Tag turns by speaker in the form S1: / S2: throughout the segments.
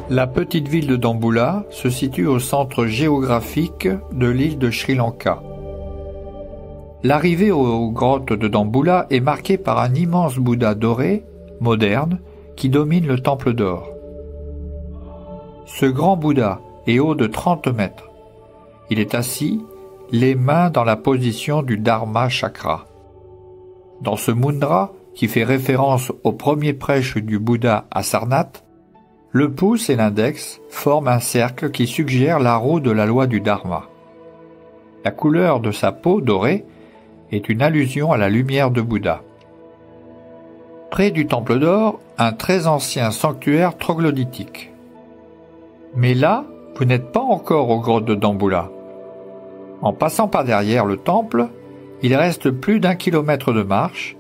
S1: La petite ville de Dambulla se situe au centre géographique de l'île de Sri Lanka. L'arrivée aux grottes de Dambulla est marquée par un immense Bouddha doré, moderne, qui domine le temple d'or. Ce grand Bouddha est haut de 30 mètres. Il est assis, les mains dans la position du Dharma Chakra. Dans ce mudra, qui fait référence au premier prêche du Bouddha à Sarnath, le pouce et l'index forment un cercle qui suggère la roue de la loi du Dharma. La couleur de sa peau dorée est une allusion à la lumière de Bouddha. Près du temple d'or, un très ancien sanctuaire troglodytique. Mais là, vous n'êtes pas encore aux grottes de Dambulla. En passant par derrière le temple, il reste plus d'1 kilomètre de marche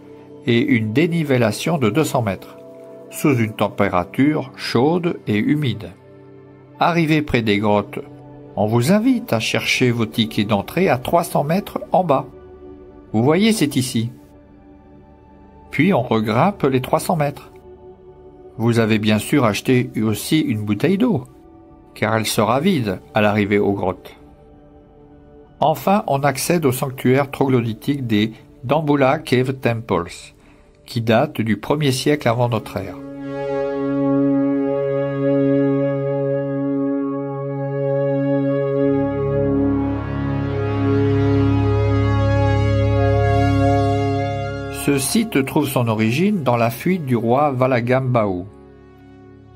S1: et une dénivellation de 200 mètres, sous une température chaude et humide. Arrivé près des grottes, on vous invite à chercher vos tickets d'entrée à 300 mètres en bas. Vous voyez, c'est ici. Puis on regrimpe les 300 mètres. Vous avez bien sûr acheté aussi une bouteille d'eau, car elle sera vide à l'arrivée aux grottes. Enfin, on accède au sanctuaire troglodytique des Dambulla Cave Temples, qui date du 1er siècle avant notre ère. Ce site trouve son origine dans la fuite du roi Valagambhau.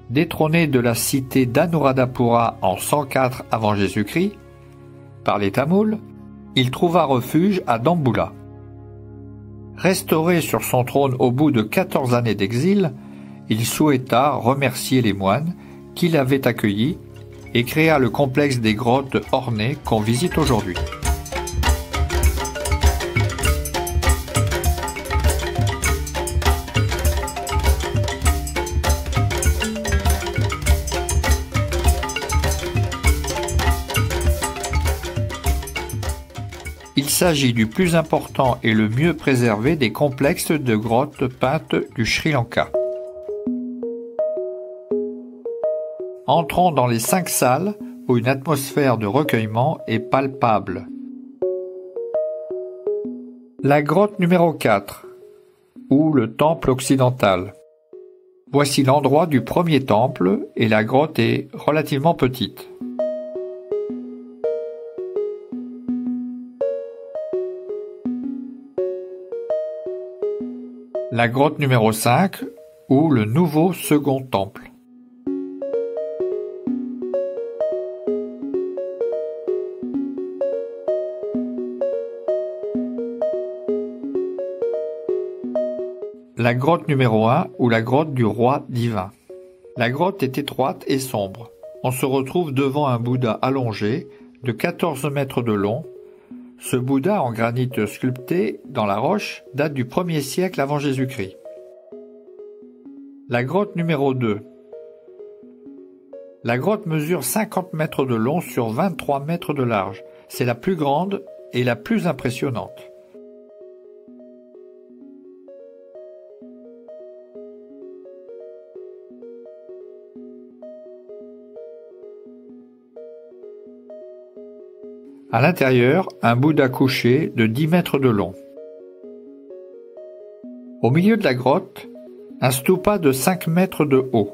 S1: Détrôné de la cité d'Anuradhapura en 104 avant Jésus-Christ, par les Tamouls, il trouva refuge à Dambulla. Restauré sur son trône au bout de 14 années d'exil, il souhaita remercier les moines qui l'avaient accueilli et créa le complexe des grottes ornées qu'on visite aujourd'hui. Il s'agit du plus important et le mieux préservé des complexes de grottes peintes du Sri Lanka. Entrons dans les 5 salles où une atmosphère de recueillement est palpable. La grotte numéro 4, ou le temple occidental. Voici l'endroit du premier temple et la grotte est relativement petite. La grotte numéro 5, ou le nouveau second temple. La grotte numéro 1, ou la grotte du roi divin. La grotte est étroite et sombre. On se retrouve devant un Bouddha allongé, de 14 mètres de long. Ce Bouddha en granit sculpté dans la roche date du 1er siècle avant Jésus-Christ. La grotte numéro 2. La grotte mesure 50 mètres de long sur 23 mètres de large. C'est la plus grande et la plus impressionnante. À l'intérieur, un Bouddha couché de 10 mètres de long. Au milieu de la grotte, un stupa de 5 mètres de haut.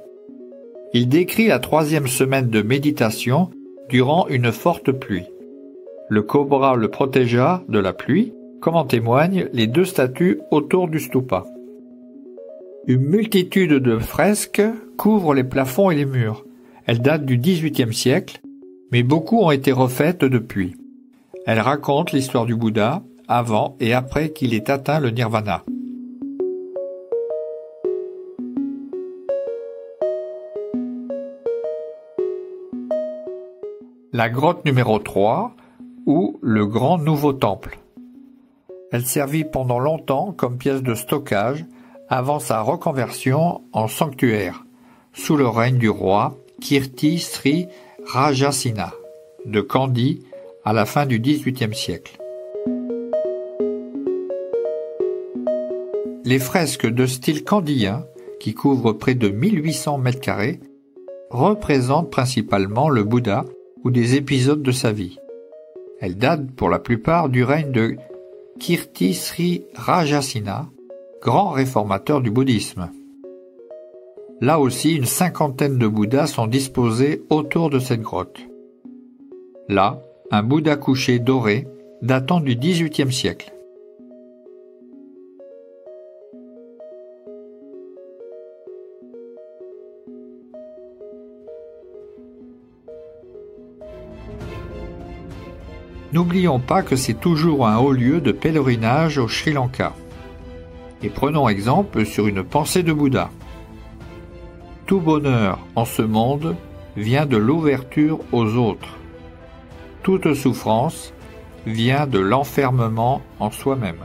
S1: Il décrit la 3e semaine de méditation durant une forte pluie. Le cobra le protégea de la pluie, comme en témoignent les 2 statues autour du stupa. Une multitude de fresques couvre les plafonds et les murs. Elles datent du XVIIIe siècle, mais beaucoup ont été refaites depuis. Elle raconte l'histoire du Bouddha avant et après qu'il ait atteint le nirvana. La grotte numéro 3, ou le grand nouveau temple. Elle servit pendant longtemps comme pièce de stockage avant sa reconversion en sanctuaire, sous le règne du roi Kirti Sri Rajasingha de Kandy à la fin du XVIIIe siècle. Les fresques de style kandyen, qui couvrent près de 1800 m², représentent principalement le Bouddha ou des épisodes de sa vie. Elles datent pour la plupart du règne de Kirti Sri Rajasena, grand réformateur du bouddhisme. Là aussi, une cinquantaine de Bouddhas sont disposés autour de cette grotte. Là, un Bouddha couché doré datant du XVIIIe siècle. N'oublions pas que c'est toujours un haut lieu de pèlerinage au Sri Lanka. Et prenons exemple sur une pensée de Bouddha. Tout bonheur en ce monde vient de l'ouverture aux autres. Toute souffrance vient de l'enfermement en soi-même.